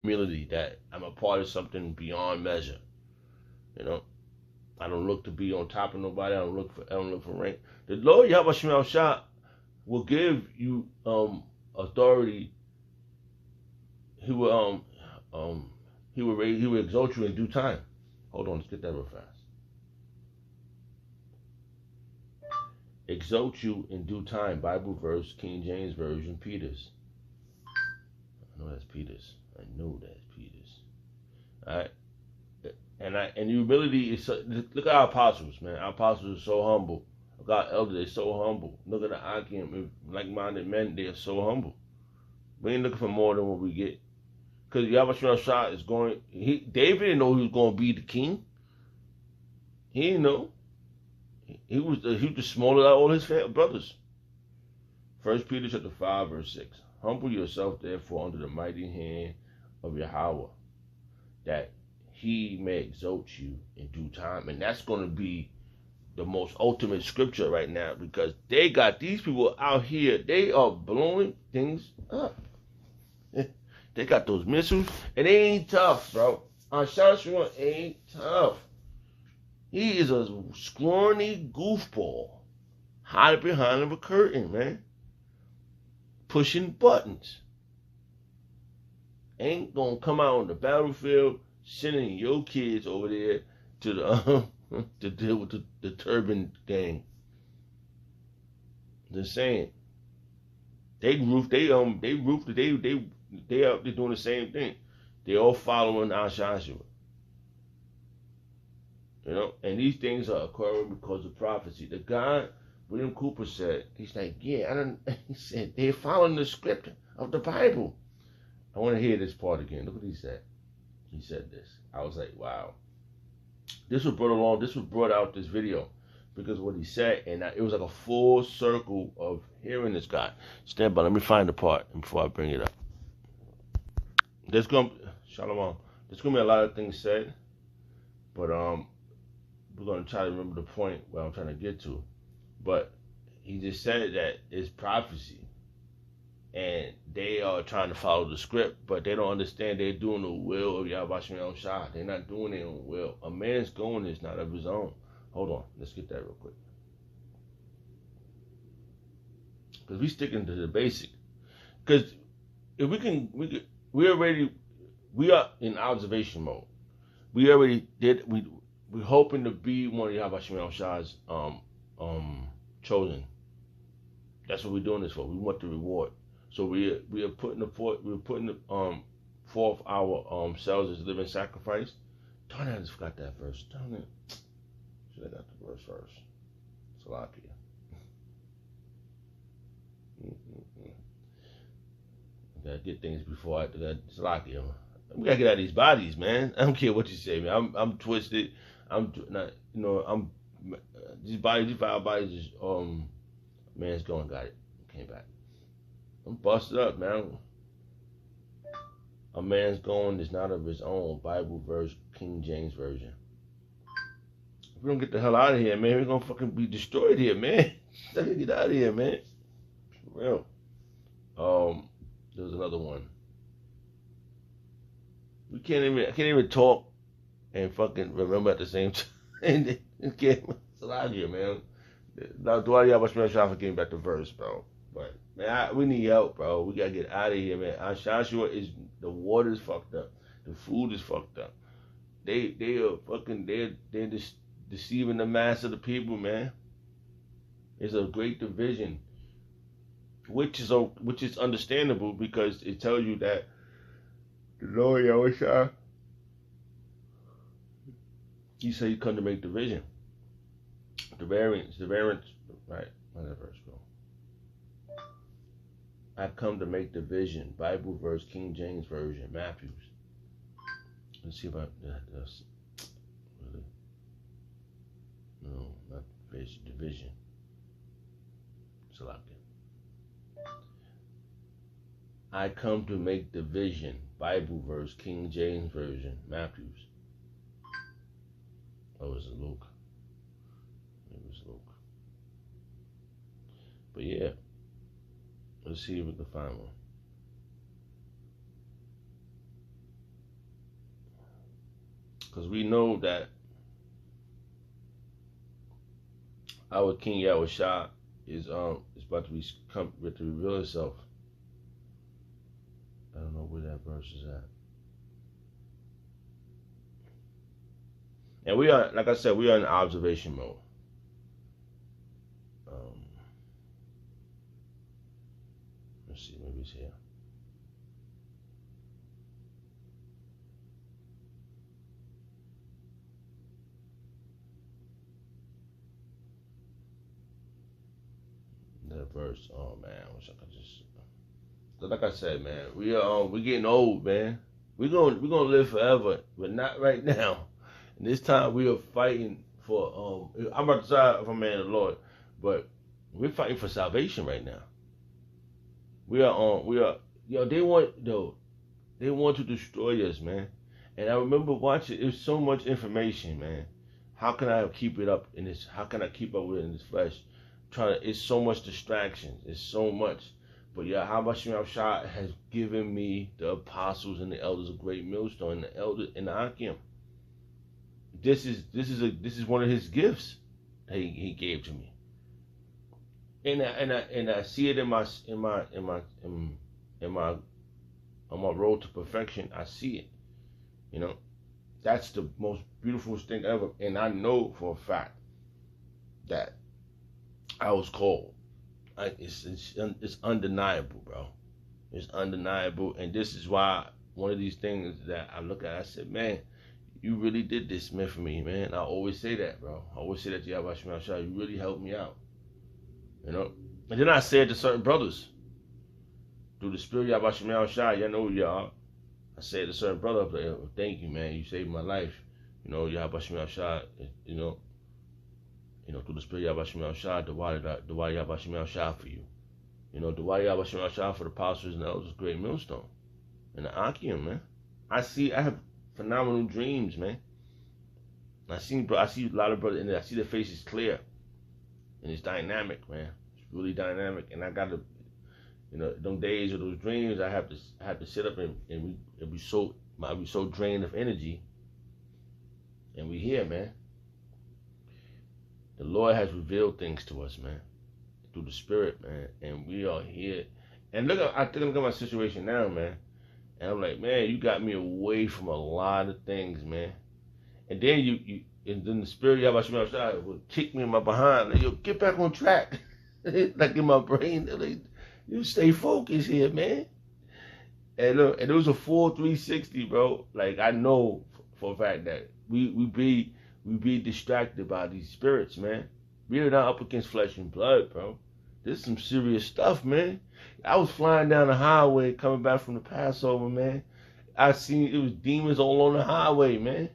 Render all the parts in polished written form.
humility that I'm a part of something beyond measure. You know, I don't look to be on top of nobody. I don't look for rank. The Lord Yahweh Shemel Shah will give you authority. He will he will exalt you in due time. Hold on, let's get that real fast. Exalt you in due time. Bible verse, King James Version, Peters. I know that's Peters. I know that's Peters. All right. And humility is look at our apostles, man. Our apostles are so humble. Look at our elders, they're so humble. Look at the Akim, like-minded men, they are so humble. We ain't looking for more than what we get. Because Yahweh Shah is going. David didn't know he was going to be the king. He didn't know. He was the smaller of all his brothers. 1 Peter chapter 5 verse 6. Humble yourself therefore under the mighty hand of Yahweh, that he may exalt you in due time. And that's going to be the most ultimate scripture right now, because they got these people out here. They are blowing things up. They got those missiles, and they ain't tough, bro. Shashua ain't tough. He is a scrawny goofball, hiding behind a curtain, man, pushing buttons. Ain't gonna come out on the battlefield, sending your kids over there to the to deal with the turban gang. Just saying, they out there doing the same thing. They all following Shashua. You know, and these things are occurring because of prophecy. The guy, William Cooper said, he's like, yeah, he said, they're following the script of the Bible. I want to hear this part again. Look what he said. He said this. I was like, wow. This was brought out this video because of what he said, and it was like a full circle of hearing this guy. Stand by, let me find the part before I bring it up. Shalom. There's gonna be a lot of things said, but we're going to try to remember the point where I'm trying to get to. But he just said that it's prophecy. And they are trying to follow the script, but they don't understand they're doing the will of Yahweh Shem Shah. They're not doing their own will. A man's going is not of his own. Hold on. Let's get that real quick. Because we sticking to the basic. Because if we are in observation mode. We already did, we're hoping to be one of Yahweh Shem Shah's chosen. That's what we're doing this for. We want the reward. So we are putting forth our selves as living sacrifice. Darn it, I just forgot that verse. Darn it. Should have got the verse first. Salakia. I gotta get things before I do that. Salakia. We gotta get out of these bodies, man. I don't care what you say, man. I'm twisted. I'm not, these five bodies is man's going, got it, came back. I'm busted up, man. A man's going is not of his own. Bible verse, King James Version. If we don't get the hell out of here, man, we're gonna fucking be destroyed here, man. Let's get out of here, man. For real. There was another one. I can't even talk and fucking remember at the same time. It's a lot of here, man. Now, do I have a special shot for getting back to verse, bro? But man, we need help, bro. We gotta get out of here, man. Joshua is the water's fucked up, the food is fucked up. They are fucking they're just deceiving the mass of the people, man. It's a great division, which is understandable because it tells you that the Lord Yahweh, he said he come to make division. The variance, right? How that verse go? I come to make division. Bible verse, King James Version, Matthews. Let's see about that. That's really no, not division. Select it. I come to make division. Bible verse, King James Version, Matthews. Oh, it's Luke. It was Luke. But yeah, let's see if we can find one. Because we know that our King Yahushua is about to come to reveal himself. I don't know where that verse is at. And we are, like I said, we are in observation mode. Let's see, maybe it's here. That verse, oh man, I wish I could just. Like I said, man, we're getting old, man. We're gonna live forever, but not right now. And this time we are fighting for I'm about to die for man of the Lord, but we're fighting for salvation right now. We are they want to destroy us, man. And I remember watching, it was so much information, man. How can I keep it up in this? How can I keep up with it in this flesh? It's so much distraction. It's so much. But yeah, how much Shah has given me the apostles and the elders of Great Millstone and the elders and the Akim. This is one of his gifts that he gave to me. And I see it in my on my road to perfection. I see it. You know, that's the most beautiful thing ever. And I know for a fact that I was called. It's undeniable, bro. It's undeniable, and this is why one of these things that I look at, I said, man, you really did this, man, for me, man. I always say that, bro. I always say that to Yahweh Shema Shah. You really helped me out, you know. And then I said to certain brothers, through the spirit of Yahweh Shema Shah, y'all know who you are. I said to certain brother, thank you, man. You saved my life, you know. Yahweh Shema Shah, you know, through the spirit of Yahweh Shema Shah, the why Yahweh Shema Shah for you. You know, the why Yahweh Shema Shah for the apostles and the elders of Great Millstone. And the Akim, man. I have phenomenal dreams, man. I see a lot of brothers in there. I see their faces clear. And it's dynamic, man. It's really dynamic. And I gotta, you know, them days or those dreams, I have to sit up and be so drained of energy. And we here, man. The Lord has revealed things to us, man, through the Spirit, man, and we are here. And I look at my situation now, man, and I'm like, man, you got me away from a lot of things, man. And then and then the Spirit of Yahweh Shema Shah would kick me in my behind, like, yo, get back on track. Like in my brain, like, you stay focused here, man. And look, and it was a full 360, bro. Like, I know for a fact that we be distracted by these spirits, man. We are not up against flesh and blood, bro. This is some serious stuff, man. I was flying down the highway coming back from the Passover, man. I seen it was demons all on the highway, man.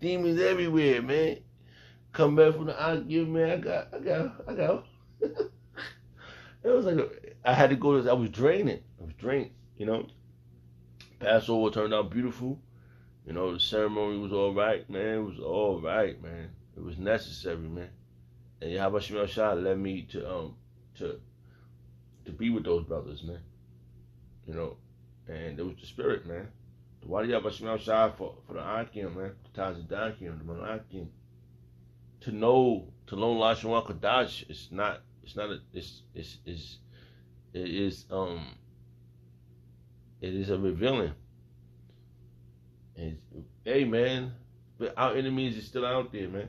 Demons everywhere, man. Come back from the Akim, man. I got. It was like I had to go. I was drained, you know. Passover turned out beautiful. You know, the ceremony was all right, man. It was all right, man. It was necessary, man. And Yahweh Shema Shah led me to be with those brothers, man. You know, and it was the Spirit, man. The Wadi Yahweh Shema Shah for the Akim, man. The Tazidakim, the Malakim. To know Lashon Kadash, it is a revealing. And hey, man, but our enemies are still out there, man.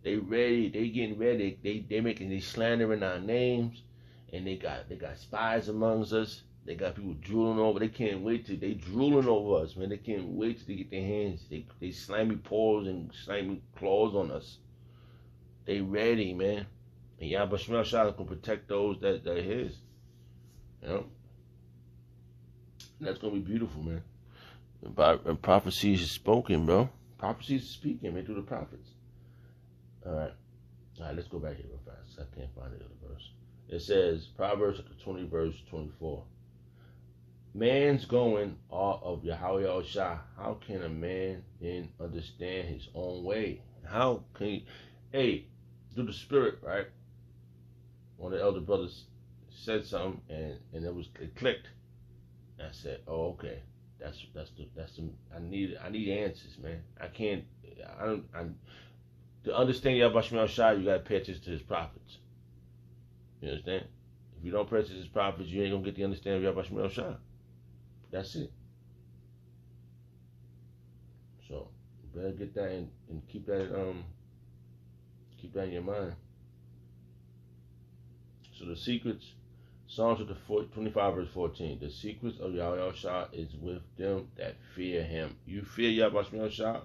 They ready. They getting ready. They slandering our names, and they got spies amongst us. They got people drooling over. They can't wait till they drooling over us, man. They can't wait till they get their hands. They slimy paws and slimy claws on us. They ready, man. And Yahweh Shema Shah can protect those that are his. You know, and that's gonna be beautiful, man. And prophecies is spoken, bro. Prophecies is speaking, man, through the prophets. All right, let's go back here real fast. I can't find the other verse. It says, Proverbs 20, verse 24. Man's going out of Yahweh Shah. How can a man then understand his own way? How can he, through the Spirit, right? One of the elder brothers said something, and it clicked. I said, oh, okay. That's the I need answers, man. To understand Yahweh Shemel Shai, you gotta pay attention to his prophets. You understand? If you don't pay attention to his prophets, you ain't gonna get the understanding of Yahweh Shemel Shai. That's it. So you better get that and keep that in your mind. So the secrets, Psalms 25 verse 14. The secrets of Yahweh Shai is with them that fear him. You fear Yahweh Shemel Shai?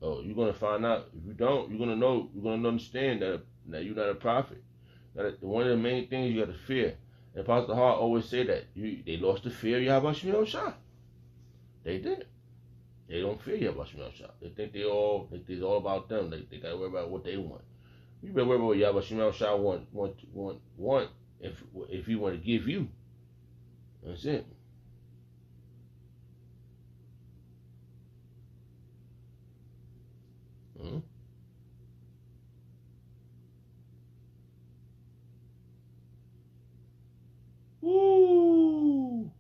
Oh, you're gonna find out. If you don't, you're gonna know. You're gonna understand that you're not a prophet. One of the main things you got to fear. And Pastor Hart always say that they lost the fear of Yahweh Shemel Shai. They did. They don't fear Yahweh Shemel Shai. They think it's all about them. They gotta worry about what they want. You better worry about what Yahweh Shemel Shai want if he want to give you. That's it. Mm-hmm. Woo!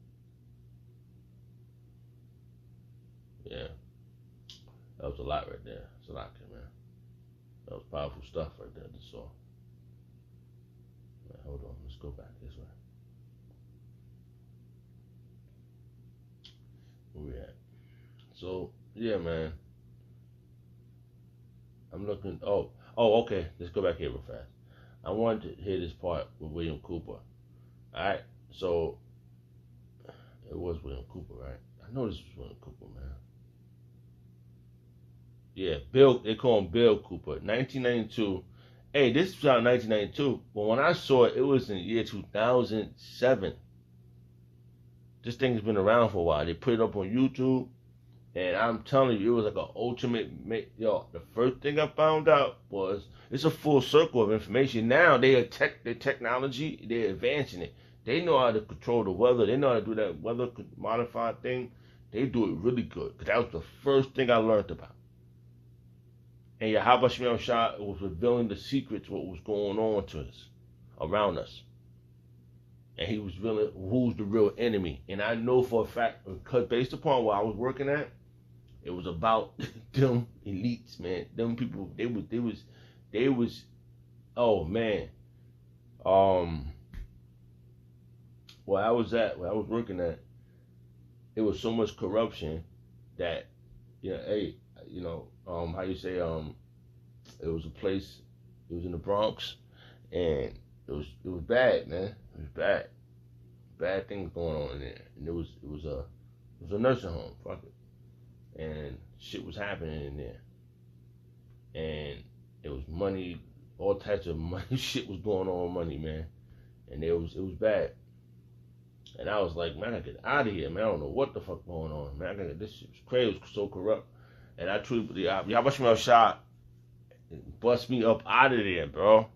Yeah, that was a lot right there. It's a lot, man. That was powerful stuff right there. That's all. Right, hold on, let's go back this way. Where we at? So yeah, man. I'm looking. Okay. Let's go back here real fast. I wanted to hear this part with William Cooper. All right. So it was William Cooper, right? I know this was William Cooper, man. Yeah, Bill. They call him Bill Cooper. 1992. Hey, this was out in 1992. But when I saw it, it was in the year 2007. This thing has been around for a while. They put it up on YouTube. And I'm telling you, it was like an ultimate. The first thing I found out was it's a full circle of information. Now the technology, they're advancing it. They know how to control the weather. They know how to do that weather modified thing. They do it really good. Cause that was the first thing I learned about. And Yahweh Shemel Shai was revealing the secrets, what was going on to us, around us. And he was revealing who's the real enemy. And I know for a fact, because based upon where I was working at, it was about them elites, man. Them people, they was, oh man. Where I was working at, it was so much corruption that, how you say, it was a place, it was in the Bronx, and it was bad, man. It was bad. Bad things going on in there. And it was a nursing home, fuck it. And shit was happening in there. And it was money, all types of money, shit was going on with money, man. And it was bad. And I was like, man, I gotta get out of here, man. I don't know what the fuck going on, man. This shit was crazy, it was so corrupt. And I truly believe, Yahweh Shemel Shai bust me up out of there, bro.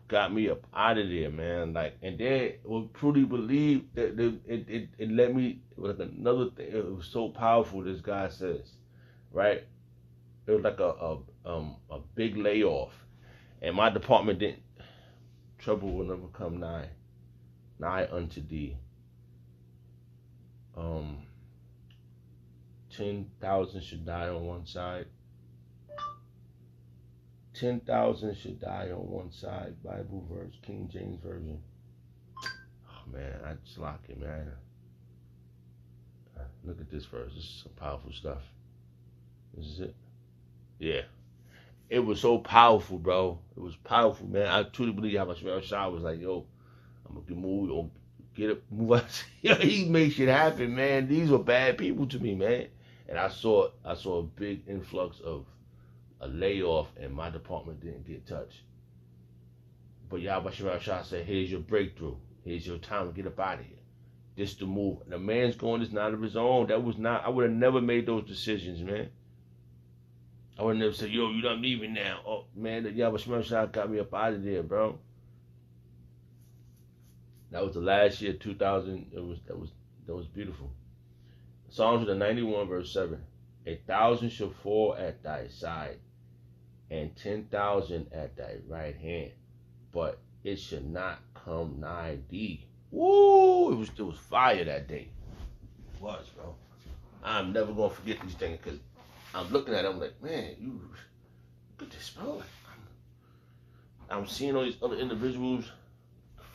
Got me up out of there, man. Like, and then would truly believe that it let me, like another thing, it was so powerful, this guy says, right? It was like a big layoff. And my department didn't, trouble will never come nigh unto thee. 10,000 should die on one side. 10,000 should die on one side. Bible verse, King James Version. Oh man, I just lock it, man. Look at this verse. This is some powerful stuff. This is it. Yeah. It was so powerful, bro. It was powerful, man. I truly believe how much Shai was like, yo, I'm gonna move or get it, move out. Yo, he made shit happen, man. These were bad people to me, man. And I saw a big influx of a layoff, and my department didn't get touched. But Yahweh Shemel Shai said, here's your breakthrough. Here's your time to get up out of here. This the move. The man's going this not of his own. I would have never made those decisions, man. I would have never said, yo, you're not leaving now. Oh, man, the Yahweh Shemel Shai got me up out of there, bro. That was the last year, 2000. That was beautiful. Psalms 91, verse 7. 1,000 shall fall at thy side, and 10,000 at thy right hand, but it shall not come nigh thee. Woo! It was fire that day. It was, bro. I'm never gonna forget these things because I'm looking at them like, man, you look at this, bro. Like, I'm seeing all these other individuals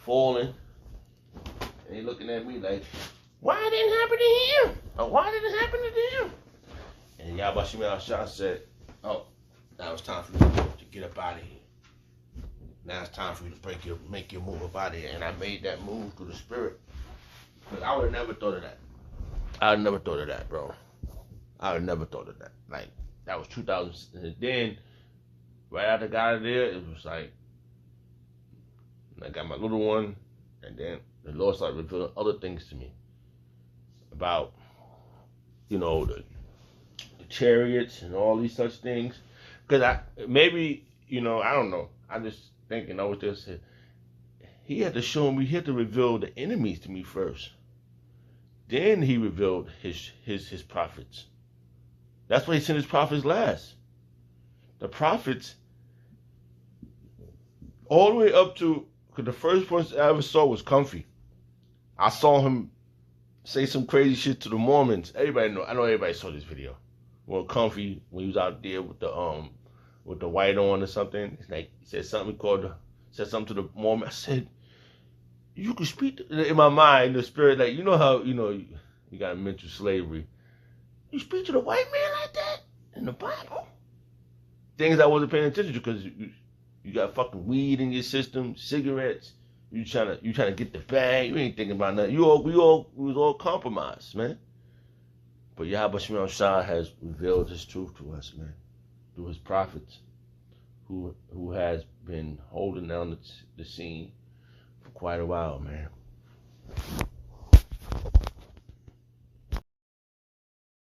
falling, and they looking at me like, why it didn't happen to him? Or why did it happen to them? And Yabashim Shah said, oh, now it's time for you to get up out of here. Now it's time for you to make your move up out of here. And I made that move through the spirit. Because I would have never thought of that. I would never thought of that, bro. I would never thought of that. Like, that was 2000. And then, right after I got out of there, it was like, I got my little one. And then the Lord started revealing other things to me. About, you know, the chariots and all these such things. Because maybe, you know, I don't know. I just thinking, I was just saying, he had to show me, he had to reveal the enemies to me first. Then he revealed his prophets. That's why he sent his prophets last. The prophets, all the way up to, because the first person I ever saw was Comfy. I saw him say some crazy shit to the Mormons. Everybody know, I know everybody saw this video. Well, Comfy, when he was out there with the white on or something, it's like he said something said something to the Mormon. I said, you can speak in my mind, the spirit, like, you know how, you know, you got mental slavery. You speak to the white man like that in the Bible? Things I wasn't paying attention to because you got fucking weed in your system, cigarettes. You trying to get the bag. You ain't thinking about nothing. We was all compromised, man. But Yahweh Shemel Shah has revealed his truth to us, man, through his prophets, who has been holding down the scene for quite a while, man.